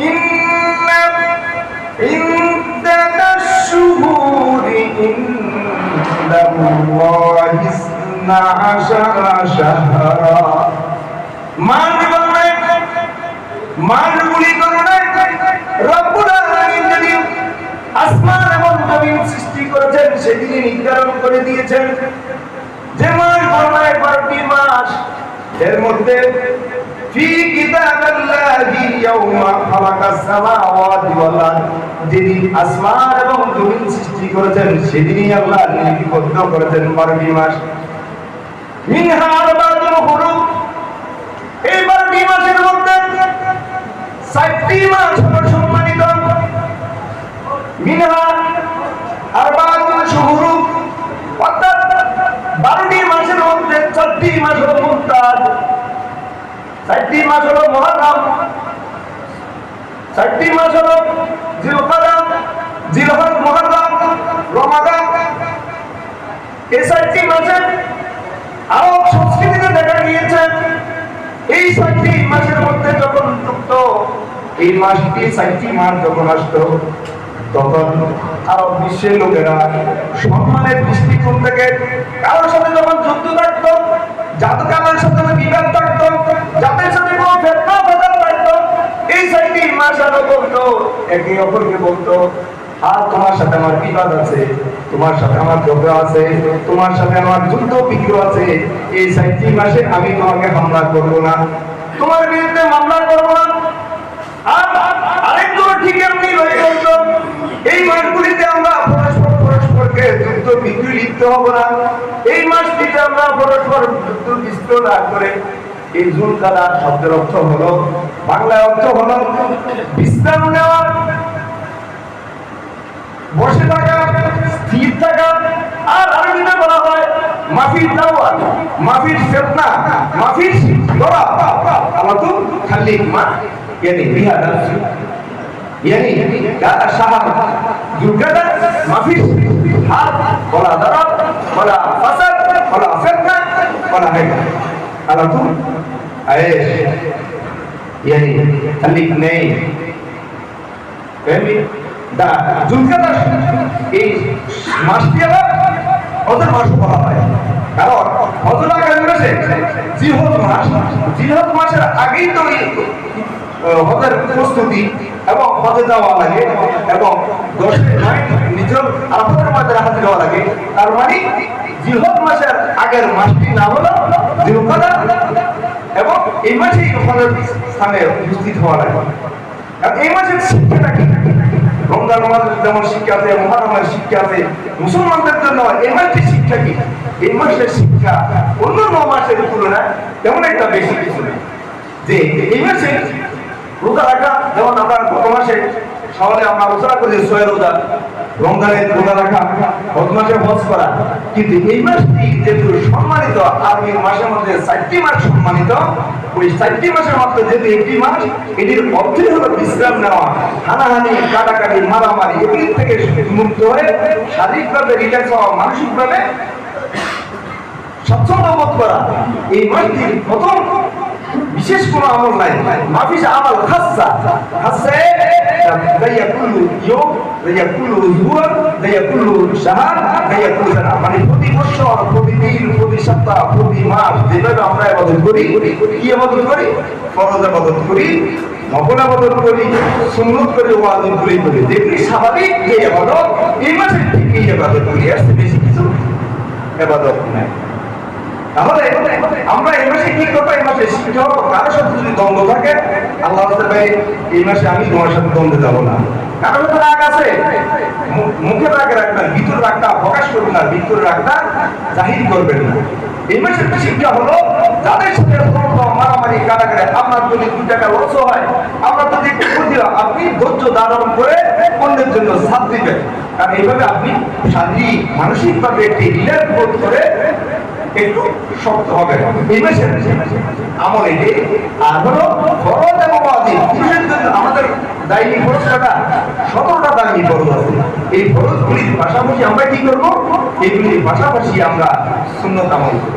ইন্না ইদ্দাতাশ শুহুরি ইনদাল্লাহি ইসনা আশারা শাহরা। মানগুলি করুন রব্বুল আলামিন যদি আসমান এবং জমিন সৃষ্টি করেছেন সেদিনই নির্ধারণ করে দিয়েছেন যে মাস বর্ণায় 12টি মাস। এর মধ্যে ফি কিতাবিল্লাহি ইয়াউমা খালাকাস সামাওয়াতি ওয়াল আরদ, যিনি আসমান এবং জমিন সৃষ্টি করেছেন সেদিনই আল্লাহ লিপিবদ্ধ করেছেন 12টি মাস। মিনহা আরবাতুল হুরুম, এই 12টি মাসের মধ্যে 4টি মাস হলো সম্মানিত। মিনহা আরবাতুল শুহুর, অর্থাৎ 12টি মাসের মধ্যে 4টি মাস হলো মুমতাজ, 4টি মাস হলো মুহররম, 4টি মাস হলো জিলকাদা, জিলহজ, মুহররম, রমাদান। এই 4টি মাসে আরব সংস্কৃতিতে দেখা গিয়েছে এই 4টি মাসের মধ্যে যখন যুক্ত এই মাসটি 4টি মাস যখন আসতো তখন আরব বিশ্বের লোকেরা সম্মানের দৃষ্টিকোণ থেকে কারোর সাথে যখন যুদ্ধ থাকতো, জাতকালের সাথে বিবাদ থাকতো, জাতের সাথে কোনো ফেতনা ফাসাদ থাকতো, এই 4টি মাস আরো বলতো, একে অপরকে বলতো, আর তোমার সাথে আমার বিবাদ আছে, তোমার সাথে আমার ঝগড়া আছে, তোমার সাথে আমার যুদ্ধ বিগ্রহ আছে, এই 4টি মাসে আমি তোমাকে হামলা করব না, তোমার বিরুদ্ধে মামলা করব না। আর আরেকজন ঠিক এমনি হয়ে বলতো এই মাসগুলিতে আমরা পরস্পরকে যুদ্ধ বিগ্রহ লিপ্ত হব না, এই মাসটিতে আমরা পরস্পর যুদ্ধ বিগ্রহ না করে। এই জুলকাদা শব্দের অর্থ হলো, বাংলা অর্থ হলো বিশ্রাম নেওয়া, বসে থাকা, স্থির থাকা। আর আরবিতে বলা হয় মাফির দাওয়া, মাফির ফিতনা, মাফির লড়া। আমাতু খালিক মা यानी बिहादा यानी गाता शाहर जुलकादा माफिश हाथ वला दरब वला फसद वला फितना वला है अला तू आयश यानी खालिक नहीं फहमी दा जुलकादा এই মাসটি আবার ওদের মাস বলা হয়, কারণ হযরত কাছে জিলহজ মাসের আগেই তো হজের প্রস্তুতি এবং হজে যাওয়া লাগে এবং 10 নাইট নিজের আরাফাতের ময়দানে হাজির হওয়া লাগে। তার মানে জিলহজ মাসের আগের মাসটি নাম হলো জিলকাদা এবং এই মাসেই হজের স্থানে উপস্থিত হওয়া লাগে। কারণ এই মাসের শিক্ষাটা কি? রমজান মাসের যেমন শিক্ষা আছে, মুহররমের শিক্ষা আছে, মুসলমানদের জন্য এই মাসের শিক্ষা কি? এই মাসের শিক্ষা অন্য 9 মাসের তুলনায় তেমন একটা বেশি কিছু নেই। যে এই মাসে রোজা রাখা, যেমন আমরা গত মাসে সকালে আমরা আলোচনা করেছি 6 রোজা, রমজানের রোজা রাখা, হজ মাসে হজ করা। কিন্তু এই মাসটি যেহেতু সম্মানিত, আরবি মাসের মধ্যে 4টি মাস সম্মানিত, ওই 4টি মাসের মধ্যে যেহেতু একটি মাস, এটির অর্থই হলো বিশ্রাম নেওয়া, হানাহানি, কাটাকাটি, মারামারি এগুলির থেকে মুক্ত হয়ে শারীরিকভাবে রিল্যাক্স হওয়া, মানসিকভাবে স্বচ্ছন্দ বোধ করা। এই মাসটির প্রথম বিশেষ কোনো আমল নাই, মাফিস আমল খাসসা খাসসা যাইয়া কুল্লু ইয়ুম যাইয়া কুল্লু উসবুআ যাইয়া কুল্লু শাহর যাইয়া কুল্লু সানা। মানে প্রতি বছর, প্রতিদিন, প্রতি সপ্তাহ, প্রতি মাস যেভাবে আমরা ইবাদত করি, কি ইবাদত করি? ফরজ ইবাদত করি, নফল ইবাদত করি, সুন্নাত করি, ওয়াজিব করি, যেগুলি স্বাভাবিক যে ইবাদত, এই মাসে ঠিকই ইবাদত করি, এর বেশি কিছু ইবাদত নাই। তাহলে আমরা এই মাসে কি করবো? এই মাসে শিক্ষা হবো। কারোর সাথে যদি দ্বন্দ্ব থাকে, আল্লাহ বলতে পারে এই মাসে আমি তোমার সাথে দ্বন্দ্বে যাবো না। কারোর সাথে রাগ আছে, মুখে রাগ রাখবেন, ভিতরে রাগটা প্রকাশ করবেন না, ভিতরে রাগটা জাহির করবেন না। এই মাসের শিক্ষা হলো যাদের সাথে মারামারি, কাটাকাটি, আপনার যদি 2 টাকা লস হয়, আমরা যদি একটু বুঝি, আপনি ধৈর্য ধারণ করে অন্যের জন্য সাথ দিবেন। কারণ এইভাবে আপনি শারীরিক, মানসিকভাবে একটি রিল্যাক্স বোধ করে একটু শক্ত হবে। এই মাসের আমল এটি। আর হলো ফরজ এবং ওয়াজিব, পুরুষের জন্য আমাদের দায়ী ফরজটা 17টা দায়ী ফরজ আছে। এই ফরজগুলির পাশাপাশি আমরা কি করব? এইগুলির পাশাপাশি আমরা সুন্নাত আমল করব।